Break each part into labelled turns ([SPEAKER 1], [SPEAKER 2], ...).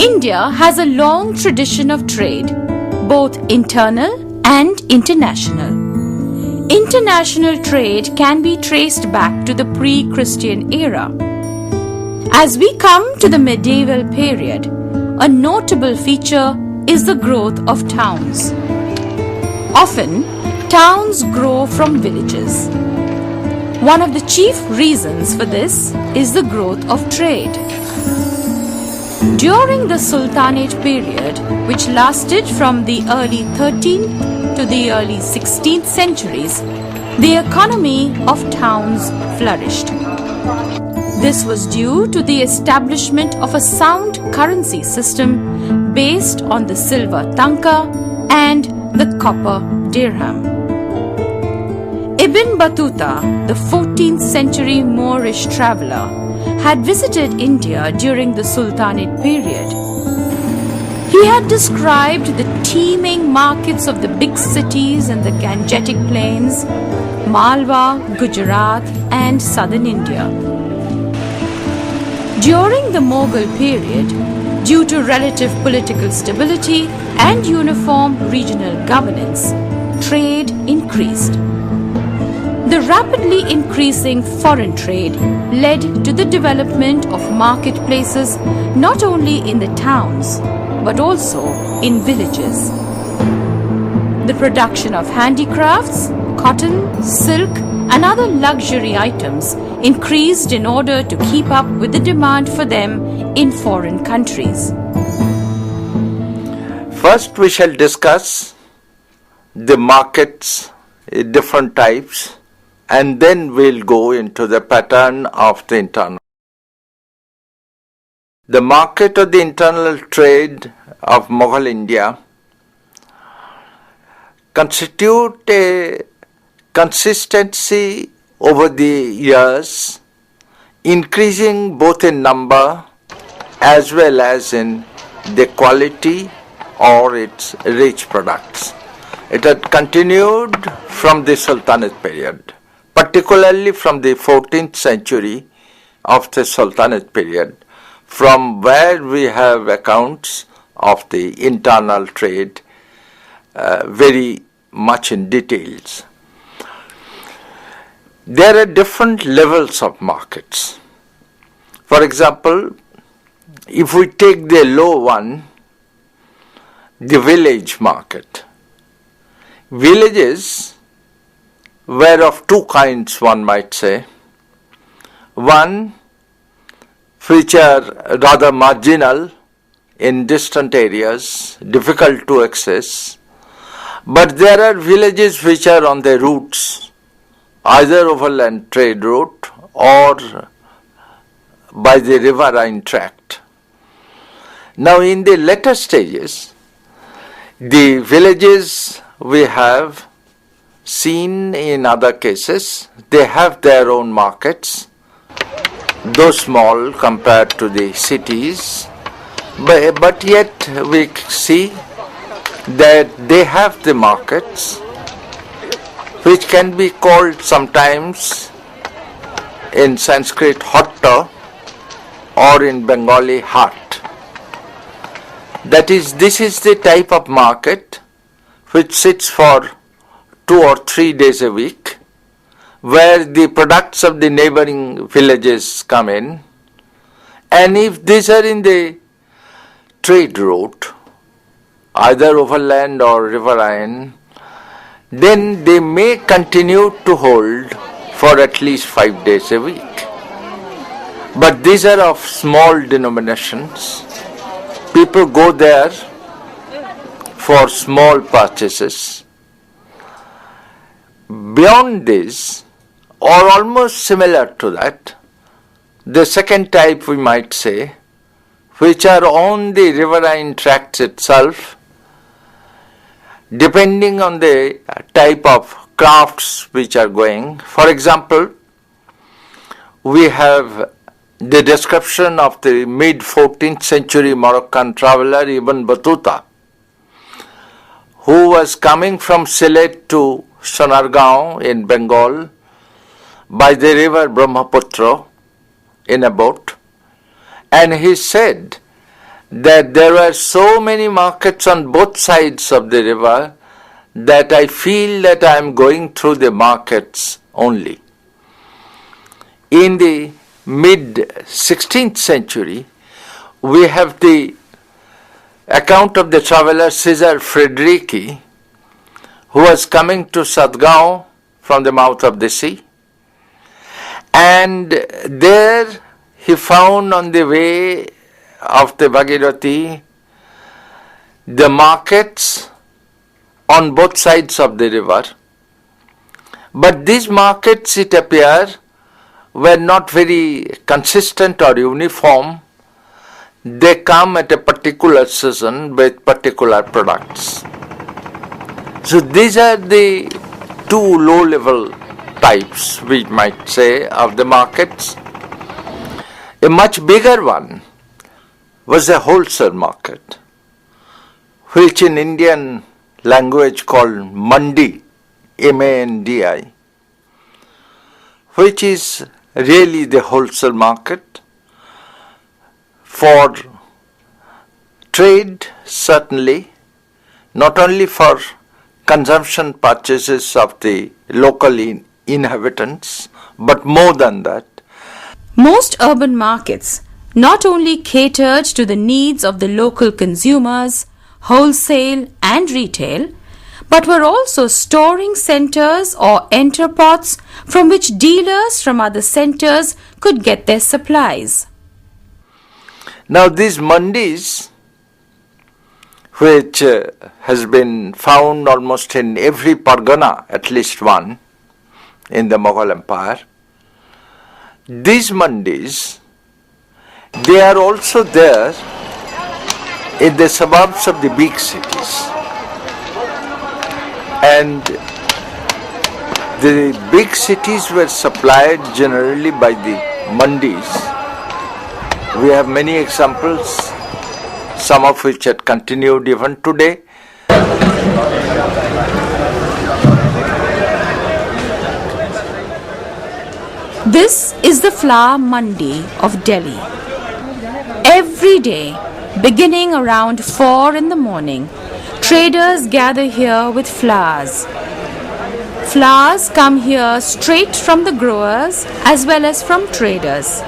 [SPEAKER 1] India has a long tradition of trade, both internal and international. International trade can be traced back to the pre-Christian era. As we come to the medieval period, a notable feature is the growth of towns. Often, towns grow from villages. One of the chief reasons for this is the growth of trade. During the Sultanate period, which lasted from the early 13th to the early 16th centuries, the economy of towns flourished. This was due to the establishment of a sound currency system based on the silver tanka and the copper dirham. Ibn Battuta, the 14th century Moorish traveller, had visited India during the Sultanate period. He had described the teeming markets of the big cities in the Gangetic plains, Malwa, Gujarat and southern India. During the Mughal period, due to relative political stability and uniform regional governance, trade increased. The rapidly increasing foreign trade led to the development of marketplaces not only in the towns but also in villages. The production of handicrafts, cotton, silk and other luxury items increased in order to keep up with the demand for them in foreign countries.
[SPEAKER 2] First we shall discuss the markets, different types, and then we'll go into the pattern of the internal. The market or the internal trade of Mughal India constitute a consistency over the years, increasing both in number as well as in the quality or its rich products. It had continued from the Sultanate period, particularly from the 14th century of the Sultanate period, from where we have accounts of the internal trade very much in details. There are different levels of markets. For example, if we take the low one, the village market. Villages were of two kinds, one might say. One, which are rather marginal in distant areas, difficult to access, but there are villages which are on the routes, either overland trade route or by the riverine tract. Now in the later stages, the villages we have seen in other cases, they have their own markets, though small compared to the cities, but yet we see that they have the markets which can be called sometimes in Sanskrit hatta or in Bengali hat. That is, this is the type of market which sits for 2 or 3 days a week, where the products of the neighboring villages come in, and if these are in the trade route, either overland or riverine, then they may continue to hold for at least 5 days a week. But these are of small denominations. People go there for small purchases. Beyond this, or almost similar to that, the second type we might say, which are on the riverine tracts itself, depending on the type of crafts which are going. For example, we have the description of the mid-14th century Moroccan traveller Ibn Battuta, who was coming from Sylhet to Sonargaon in Bengal by the river Brahmaputra in a boat, and he said that there were so many markets on both sides of the river that I feel that I am going through the markets only. In the mid 16th century, we have the account of the traveler Caesar Frederici, who was coming to Sadgaon from the mouth of the sea. And there he found on the way of the Bhagirathi the markets on both sides of the river. But these markets, it appears, were not very consistent or uniform. They come at a particular season with particular products. So these are the two low-level types, we might say, of the markets. A much bigger one was a wholesale market, which in Indian language called Mandi, M-A-N-D-I, which is really the wholesale market for trade, certainly, not only for consumption purchases of the local inhabitants, but more than that.
[SPEAKER 1] Most urban markets not only catered to the needs of the local consumers, wholesale and retail, but were also storing centers or entrepots from which dealers from other centers could get their supplies.
[SPEAKER 2] Now these mandis, which has been found almost in every pargana, at least one, in the Mughal Empire, these mandis, they are also there in the suburbs of the big cities. And the big cities were supplied generally by the mandis. We have many examples, some of which had continued even today.
[SPEAKER 1] This is the flour mandi of Delhi. Every day, beginning around 4 in the morning, traders gather here with flours. Flours come here straight from the growers as well as from traders.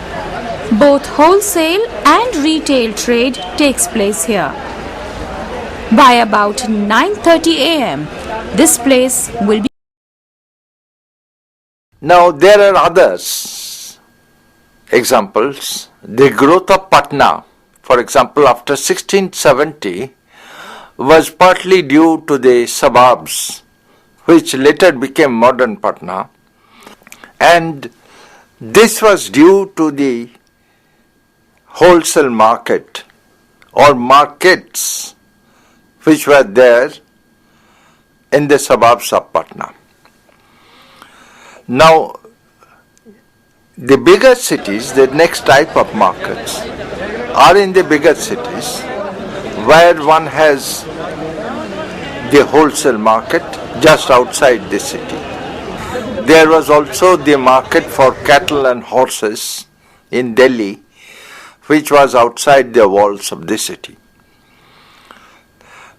[SPEAKER 1] Both wholesale and retail trade takes place here. By about 9:30 a.m., this place will be.
[SPEAKER 2] Now there are others examples. The growth of Patna, for example, after 1670, was partly due to the suburbs, which later became modern Patna, and this was due to the wholesale market or markets which were there in the suburbs of Patna. Now, the bigger cities, the next type of markets, are in the bigger cities where one has the wholesale market just outside the city. There was also the market for cattle and horses in Delhi, which was outside the walls of the city.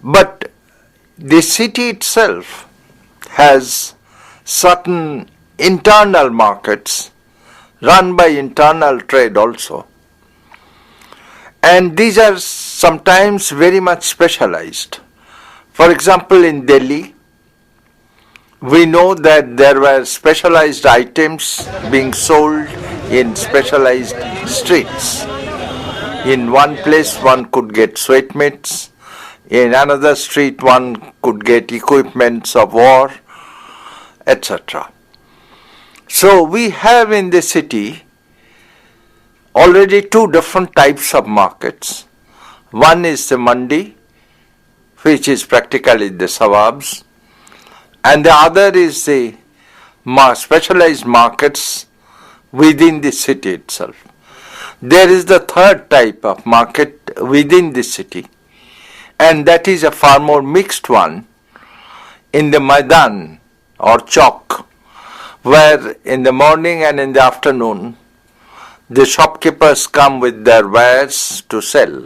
[SPEAKER 2] But the city itself has certain internal markets run by internal trade also. And these are sometimes very much specialized. For example, in Delhi, we know that there were specialized items being sold in specialized streets. In one place one could get sweetmeats, in another street one could get equipments of war, etc. So we have in the city already two different types of markets. One is the mandi, which is practically the suburbs, and the other is the specialized markets within the city itself. There is the third type of market within the city, and that is a far more mixed one in the Maidan or Chowk, where in the morning and in the afternoon the shopkeepers come with their wares to sell.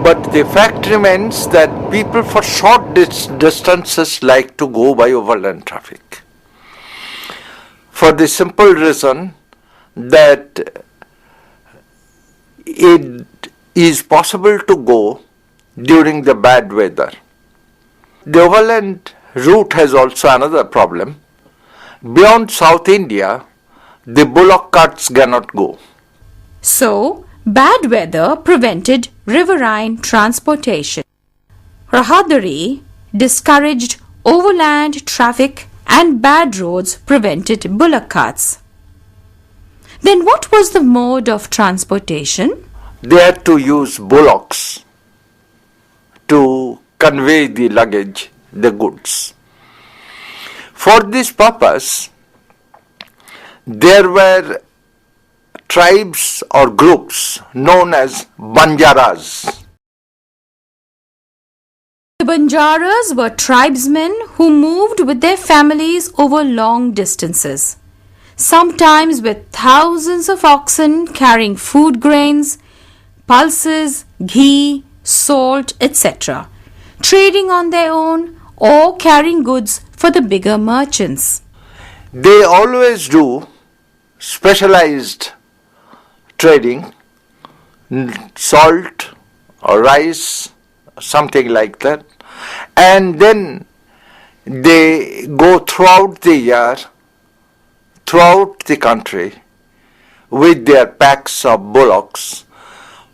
[SPEAKER 2] But the fact remains that people for short distances like to go by overland traffic. For the simple reason that it is possible to go during the bad weather. The overland route has also another problem. Beyond South India, the bullock carts cannot go.
[SPEAKER 1] So, bad weather prevented riverine transportation. Rahadari discouraged overland traffic and bad roads prevented bullock carts. Then what was the mode of transportation?
[SPEAKER 2] They had to use bullocks to convey the luggage, the goods. For this purpose, there were tribes or groups known as Banjaras.
[SPEAKER 1] The Banjaras were tribesmen who moved with their families over long distances, sometimes with thousands of oxen carrying food grains, pulses, ghee, salt, etc., trading on their own or carrying goods for the bigger merchants.
[SPEAKER 2] They always do specialized trading, salt or rice, something like that, and then they go throughout the year, throughout the country with their packs of bullocks.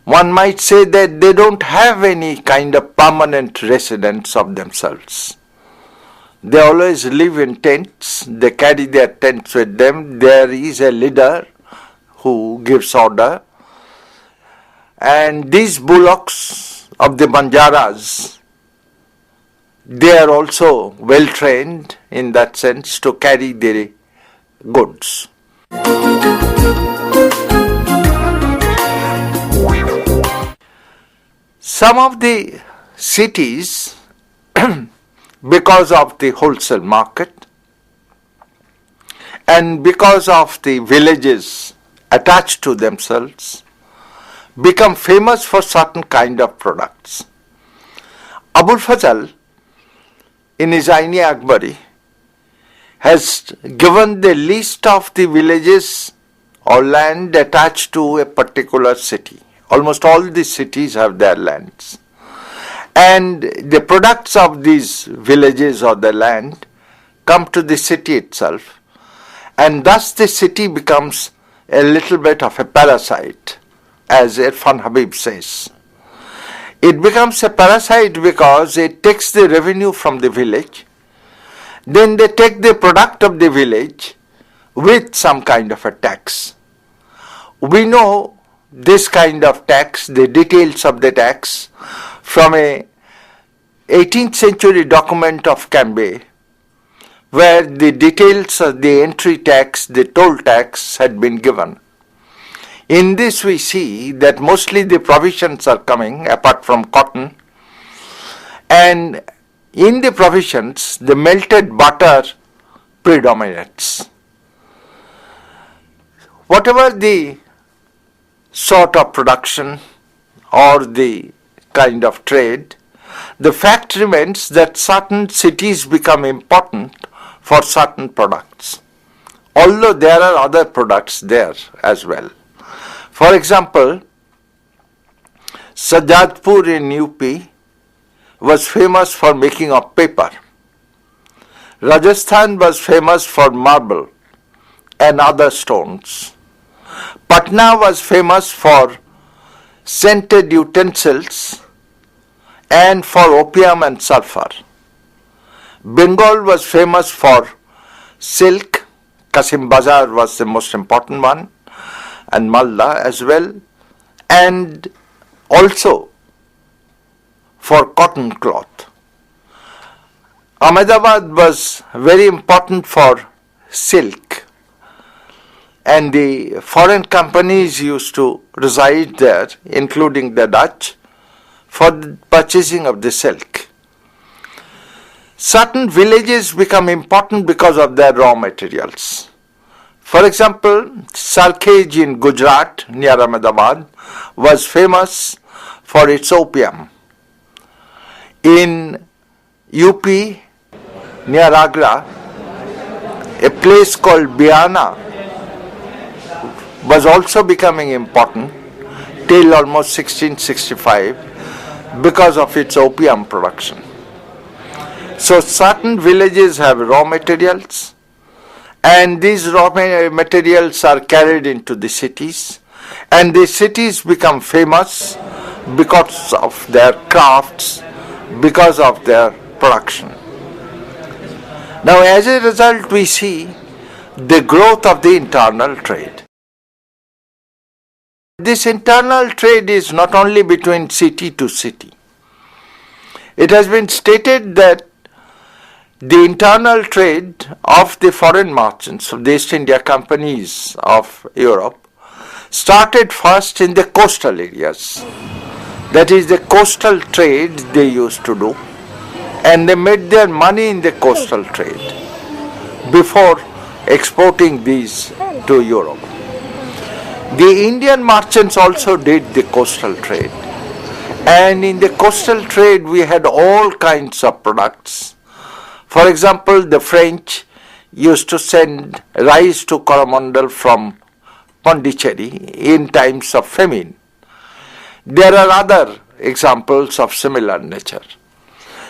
[SPEAKER 2] One might say that they don't have any kind of permanent residence of themselves. They always live in tents, they carry their tents with them, there is a leader who gives order, and these bullocks of the Banjaras, they are also well trained in that sense to carry their goods. Some of the cities, because of the wholesale market and because of the villages attached to themselves, become famous for certain kind of products. Abul Fazal, in his Ain-i-Akbari, has given the list of the villages or land attached to a particular city. Almost all the cities have their lands. And the products of these villages or the land come to the city itself. And thus the city becomes a little bit of a parasite, as Irfan Habib says. It becomes a parasite because it takes the revenue from the village, then they take the product of the village with some kind of a tax. We know this kind of tax, the details of the tax, from a 18th century document of Cambay, where the details of the entry tax, the toll tax had been given. In this we see that mostly the provisions are coming apart from cotton, and in the provisions the melted butter predominates. Whatever the sort of production or the kind of trade, the fact remains that certain cities become important for certain products, although there are other products there as well. For example, Sajjadpur in UP was famous for making of paper. Rajasthan was famous for marble and other stones. Patna was famous for scented utensils and for opium and sulfur. Bengal was famous for silk. Kasim Bazar was the most important one, and Malda as well, and also for cotton cloth. Ahmedabad was very important for silk, and the foreign companies used to reside there, including the Dutch, for the purchasing of the silk. Certain villages become important because of their raw materials. For example, Sarkhej in Gujarat near Ahmedabad was famous for its opium. In UP, near Agra, a place called Biana was also becoming important till almost 1665 because of its opium production. So certain villages have raw materials, and these raw materials are carried into the cities, and the cities become famous because of their crafts, because of their production. Now, as a result, we see the growth of the internal trade. This internal trade is not only between city to city. It has been stated that the internal trade of the foreign merchants of the East India companies of Europe started first in the coastal areas. That is, the coastal trade they used to do, and they made their money in the coastal trade before exporting these to Europe. The Indian merchants also did the coastal trade, and in the coastal trade we had all kinds of products. For example, the French used to send rice to Coromandel from Pondicherry in times of famine. There are other examples of similar nature.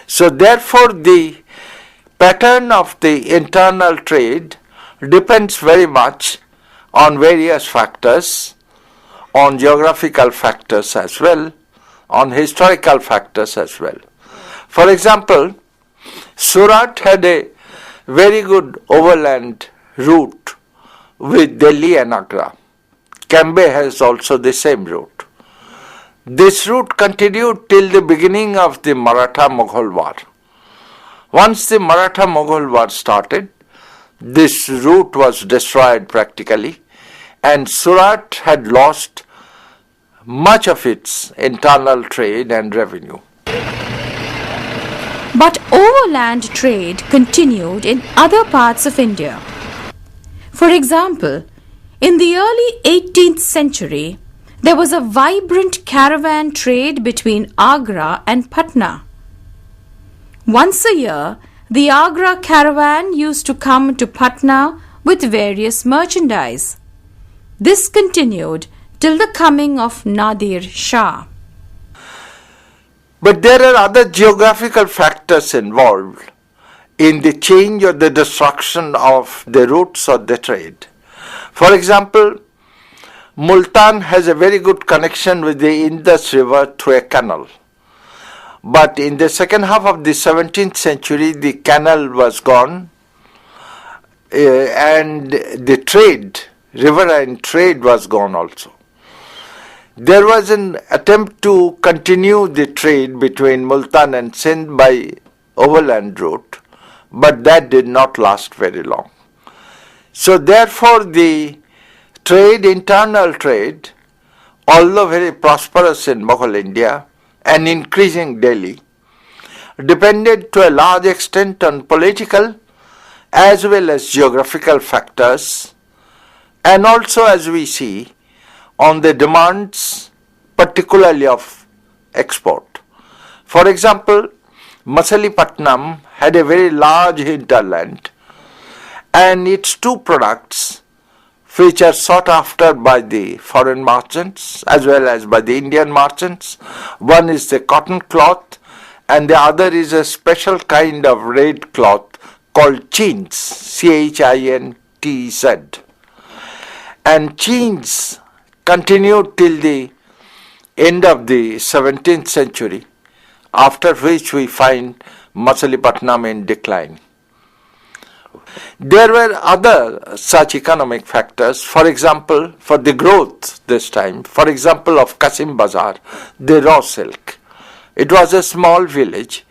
[SPEAKER 2] So therefore, the pattern of the internal trade depends very much on various factors, on geographical factors as well, on historical factors as well. For example, Surat had a very good overland route with Delhi and Agra. Cambay has also the same route. This route continued till the beginning of the Maratha-Mughal War. Once the Maratha-Mughal War started, this route was destroyed practically, and Surat had lost much of its internal trade and revenue.
[SPEAKER 1] But overland trade continued in other parts of India. For example, in the early 18th century, there was a vibrant caravan trade between Agra and Patna. Once a year, the Agra caravan used to come to Patna with various merchandise. This continued till the coming of Nadir Shah.
[SPEAKER 2] But there are other geographical factors involved in the change or the destruction of the routes of the trade. For example, Multan has a very good connection with the Indus River through a canal. But in the second half of the 17th century, the canal was gone, and the trade, riverine trade, was gone also. There was an attempt to continue the trade between Multan and Sindh by overland route, but that did not last very long. So therefore, the trade, internal trade, although very prosperous in Mughal India and increasing daily, depended to a large extent on political as well as geographical factors, and also, as we see, on the demands particularly of export. For example, Machilipatnam had a very large hinterland, and its two products which are sought after by the foreign merchants as well as by the Indian merchants. One is the cotton cloth, and the other is a special kind of red cloth called chintz, C-H-I-N-T-Z. And chintz continued till the end of the 17th century, after which we find Machilipatnam in decline. There were other such economic factors, for example, for the growth this time, for example of Kasim Bazar, the raw silk. It was a small village.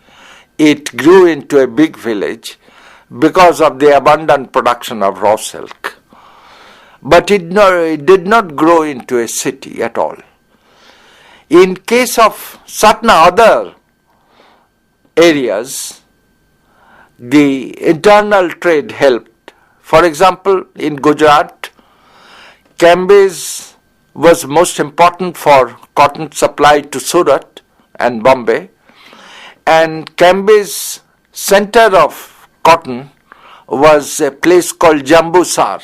[SPEAKER 2] It grew into a big village because of the abundant production of raw silk. But it did not grow into a city at all. In case of certain other areas, the internal trade helped. For example, in Gujarat, Cambay's was most important for cotton supply to Surat and Bombay, and Camby's center of cotton was a place called Jambusar.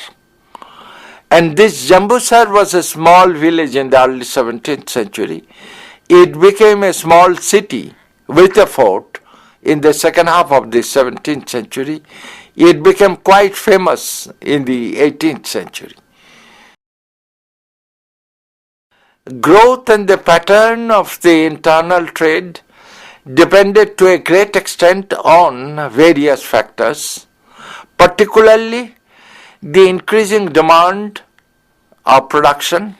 [SPEAKER 2] And this Jambusar was a small village in the early 17th century. It became a small city with a fort in the second half of the 17th century. It became quite famous in the 18th century. Growth and the pattern of the internal trade depended to a great extent on various factors, particularly the increasing demand of production,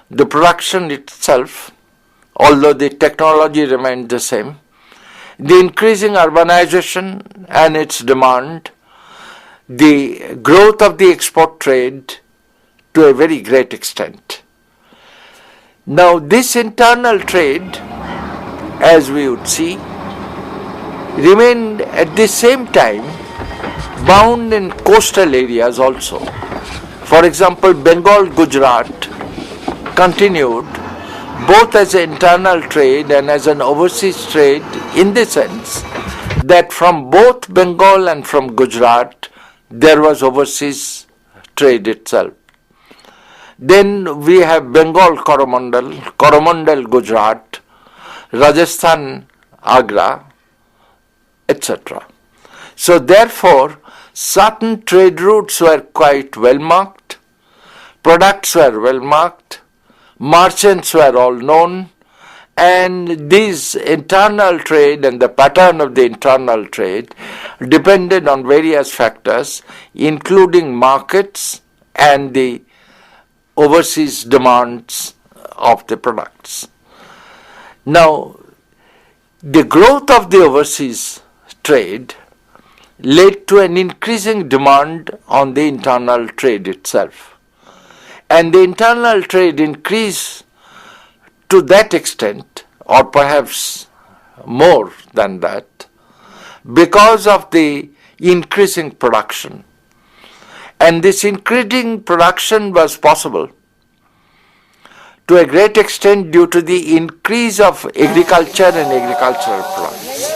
[SPEAKER 2] the production itself, although the technology remained the same, the increasing urbanization and its demand, the growth of the export trade to a very great extent. Now, this internal trade, as we would see, remained at the same time bound in coastal areas also. For example, Bengal, Gujarat continued both as an internal trade and as an overseas trade, in the sense that from both Bengal and from Gujarat there was overseas trade itself. Then we have Bengal Coromandel Gujarat, Rajasthan Agra, etc. So therefore, certain trade routes were quite well marked, products were well marked, merchants were all known, and this internal trade and the pattern of the internal trade depended on various factors, including markets and the overseas demands of the products. Now, the growth of the overseas trade led to an increasing demand on the internal trade itself. And the internal trade increased to that extent, or perhaps more than that, because of the increasing production. And this increasing production was possible to a great extent due to the increase of agriculture and agricultural products.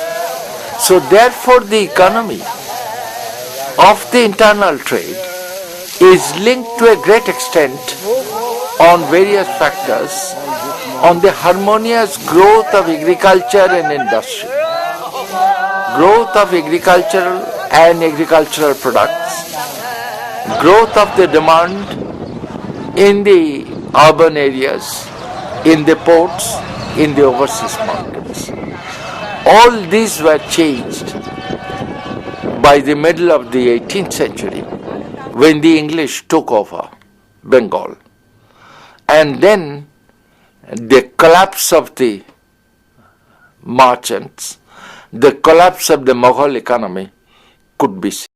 [SPEAKER 2] So therefore, the economy of the internal trade is linked to a great extent on various factors on the harmonious growth of agriculture and industry, growth of agricultural and agricultural products, growth of the demand in the urban areas, in the ports, in the overseas markets. All these were changed by the middle of the 18th century when the English took over Bengal. And then the collapse of the merchants, the collapse of the Mughal economy could be seen.